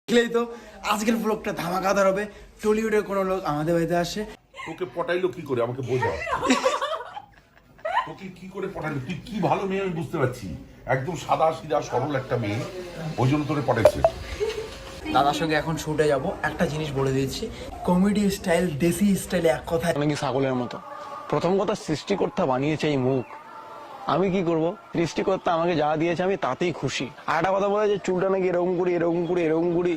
দেখলেই তো আজকের ব্লগটা ধামাকাদার হবে। টলিউডের কোনো লোক আমাদের বাড়িতে আসে। তোকে পটাইলো কি করে আমাকে বোঝা। তোকে কি করে পটাইলো? তুই কি ভালো মেয়ে আমি বুঝতে পারছি, একদম সাদা সিধা সরল একটা মেয়ে, ওই জন্য তোরে পটাইছে। দাদার সঙ্গে এখন শুটে যাব। একটা জিনিস বলে দিয়েছি, কমেডি স্টাইল দেশি স্টাইলে এক কথা নাকি ছাগলের মতো। প্রথম কথা, সৃষ্টিকর্তা বানিয়েছে এই মুখ, আমি কি করব? সৃষ্টিকর্তা আমাকে যা দিয়েছে আমি তাতেই খুশি। আর একটা কথা বলে যে চুলটা নাকি এরকম করি এরকম করি এরকম করি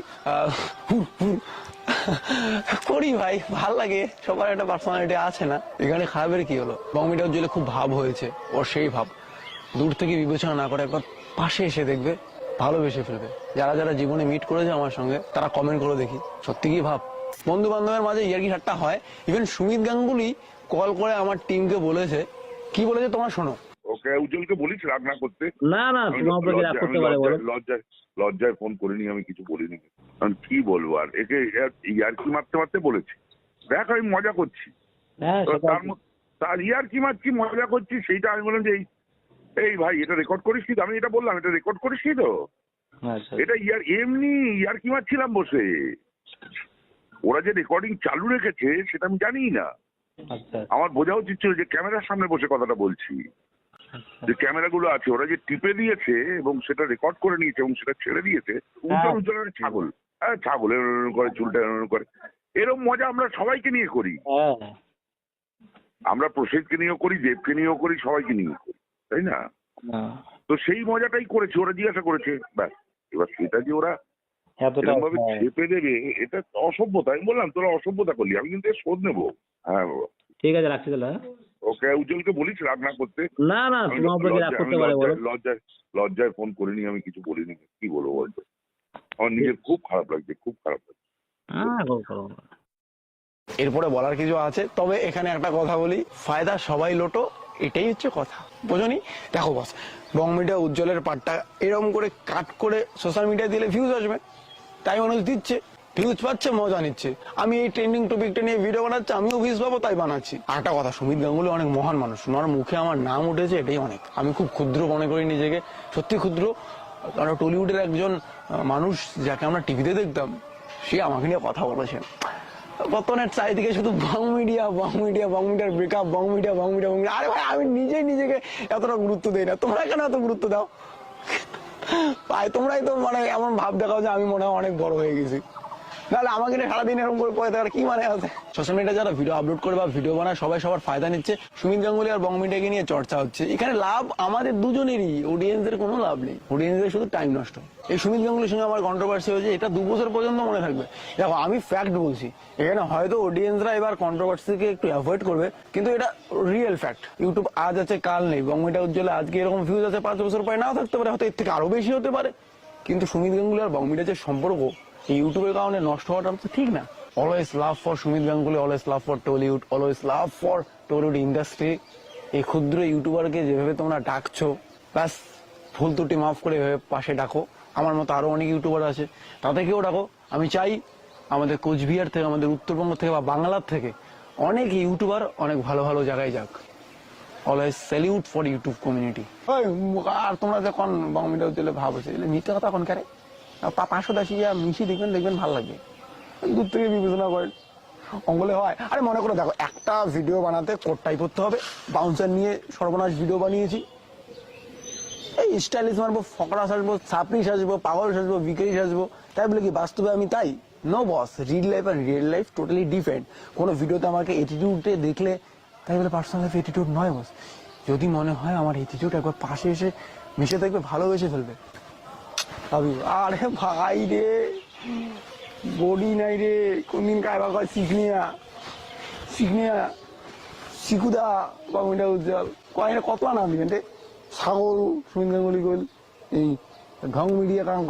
করি ভাই, ভাল লাগে। সবার একটা পার্সোনালিটি আছে না? এখানে খারাপের কি হলো? বংমিটার জন্য খুব ভাব হয়েছে, ওর সেই ভাব দূর থেকে বিবেচনা না করে একবার পাশে এসে দেখবে, ভালোবেসে ফেলবে। যারা যারা জীবনে মিট করেছে আমার সঙ্গে তারা কমেন্ট করে দেখি, সত্যি কি ভাব। বন্ধু বান্ধবের মাঝে ইয়ার্কি ঠাট্টা হয়। ইভেন সুমিত গাঙ্গুলি কল করে আমার টিমকে বলেছে, কি বলেছে তোমরা শোনো। ওকে উজ্জ্বলকে বলিস রাগ না করতে। না না, তোমার রাগ করতে পারে বলো। লজ্জায় ফোন করিনি, আমি কিছু বলিনি। আমি কি বলবো আর, একে ইয়ার্কি মারতে মারতে বলেছি। দেখ আমি মজা করছি, হ্যাঁ তার ইয়ার্কি মারছি মজা করছি, সেইটা আমি বললাম যে এই ভাই এটা রেকর্ড করিস কি? আমি এটা বললাম এটা রেকর্ড করিস কি? তো এটা এমনি ইয়ার্কি মারছিলাম বসে। ওরা যে রেকর্ডিং চালু রেখেছে সেটা আমি জানি না। আমার বোঝা উচিত ছিল যে ক্যামেরার সামনে বসে কথাটা বলছি, যে ক্যামেরাগুলো আছে ওরা যে টিপে দিয়েছে এবং সেটা রেকর্ড করে নিয়েছে এবং সেটা ছেড়ে দিয়েছে। উজ্জ্বল ছাগল, হ্যাঁ ছাগল এরকম করে, চুলটা এরকম করে। এরকম মজা আমরা সবাইকে নিয়ে করি। আমরা প্রসেদকে নিয়েও করি, দেবকে নিয়েও করি, সবাইকে নিয়ে করি, তাই না? তো সেই মজাটাই করেছে, ওরা জিজ্ঞাসা করেছে ব্যাস। এবার সেটা যে ওরা এরকম ভাবে চেপে দেবে, এটা অসভ্যতা। আমি বললাম তোরা অসভ্যতা করলি, আমি কিন্তু এর শোধ নেবো। হ্যাঁ বাবা ঠিক আছে, রাখছি তাহলে। ওকে উজ্জ্বলকে বলিস রাগ না করতে। না না, তোমার রাগ করতে পারে বলো। লজ্জায় ফোন করিনি, আমি কিছু বলিনি। কি বলবো বলতো, আমার নিজের খুব খারাপ লাগছে, খুব খারাপ লাগছে। এরপরে বলার কিছু আছে, তবে এখানে একটা কথা বলি, ফায়দা সবাই লোটো, এটাই হচ্ছে কথা, বোঝনি? দেখো বস, বং মিডিয়া উজ্জ্বলের পার্টটা এরকম করে কাট করে সোশ্যাল মিডিয়ায় দিলে ভিউজ আসবে, তাই মানুষ দিচ্ছে, ভিউজ পাচ্ছে, মজা নিচ্ছে। আমি এই ট্রেন্ডিং টপিকটা নিয়ে ভিডিও বানাচ্ছি, আমিও ভিউজ পাবো তাই বানাচ্ছি। আর একটা কথা, সুমিত গাঙ্গুলি অনেক মহান মানুষ, ওনার মুখে আমার নাম উঠেছে, এটাই অনেক। আমি খুব ক্ষুদ্র মনে করি নিজেকে, সত্যি ক্ষুদ্র। কারণ টলিউডের একজন মানুষ যাকে আমরা টিভিতে দেখতাম, সে আমাকে নিয়ে কথা বলেছে। বর্তমানের চারিদিকে শুধু বং মিডিয়ার ব্রেকআপ, বং মিডিয়া। আরে ভাই, আমি নিজেকে এতটা গুরুত্ব দেই না, তোমরা কেন এত গুরুত্ব দাও ভাই? তোমরাই তো মানে এমন ভাব দেখাও যে আমি মনে হয় অনেক বড় হয়ে গেছি। নাহলে আমাকে সারাদিন এরকম করে পড়ে থাকার কি মানে আছে? সোশ্যাল মিডিয়া যারা ভিডিও আপলোড করে বা ভিডিও বানায় সবাই সবার ফায়দা নিচ্ছে। সুমিত গাঙ্গুলি আর বং মিডিয়াকে নিয়ে চর্চা হচ্ছে, এখানে লাভ আমাদের দুজনেরই, অডিয়েন্সের কোনো লাভ নেই, অডিয়েন্সের শুধু টাইম নষ্ট। এই সুমিত গাঙ্গুলির সঙ্গে আমার কন্ট্রোভার্সি হয়েছে, এটা 2 বছর পর্যন্ত মনে থাকবে। দেখো আমি ফ্যাক্ট বলছি, এখানে হয়তো অডিয়েন্সরা এবার কন্ট্রোভার্সিকে একটু অ্যাভয়েড করবে, কিন্তু এটা রিয়েল ফ্যাক্ট। ইউটিউব আজ আছে কাল নেই, বং মিডিয়া উজ্জ্বলে আজকে এরকম ভিউজ আছে, 5 বছর পরে নাও থাকতে পারে, হয়তো এর থেকে আরো বেশি হতে পারে। কিন্তু সুমিত গাঙ্গুলি আর বং মিডিয়ার যে সম্পর্ক, ইউটিউবের কারণে নষ্ট হওয়াটা তো ঠিক না। Always love for Sumit Ganguly, always love for Tollywood, always love for Tollywood industry. এই ক্ষুদ্র ইউটিউবারকে যেভাবে তোমরা ডাকছো, ব্যাস ভুল ত্রুটি মাফ করে এভাবে পাশে ডাকো। আমার মতো আরো অনেক ইউটিউবার আছে, তাদেরকেও ডাকো। আমি চাই আমাদের কোচবিহার থেকে, আমাদের উত্তরবঙ্গ থেকে বা বাংলার থেকে অনেক ইউটিউবার অনেক ভালো ভালো জায়গায় যাক। Always salute for YouTube community. আর তোমরা যখন বং মিডিয়া উজ্জ্বলে ভাবছে মিথ্যে কথা এখন কারে 510 মিশি দেখবেন ভালো লাগবে। দূর থেকে বিবেচনা করেন, অঙ্গলে হয়। আরে মনে করে দেখো, একটা ভিডিও বানাতে কোটটাই করতে হবে, বাউন্সার নিয়ে সর্বনাশ ভিডিও বানিয়েছি, এই স্টাইলিশ মারবো, ফকড়া সাজবো, ছাপড়ি সাজবো, পাগল সাজবো, বিকেরি সাজবো, তাই বলে কি বাস্তবে আমি তাই? নো বস, রিল লাইফ আর রিয়েল লাইফ টোটালি ডিফারেন্ট। কোনো ভিডিওতে আমাকে অ্যাটিটিউডে দেখলে তাই বলে পার্সোনাল লাইফ অ্যাটিটিউড নয় বস। যদি মনে হয় আমার অ্যাটিটিউড, একবার পাশে এসে মিশে দেখবে, ভালোবেসে ফেলবে। আরে ভাই রে, বডি নাই রে, কোনদিন কায়বা কয় শিখনিয়া শিকুদা বং মিডিয়া উজ্জ্বল কয় কতলা নাম দিবেন রে? ছাগল সুমিত গাঙ্গুলি গোল, এই ঢং মিডিয়া কারণ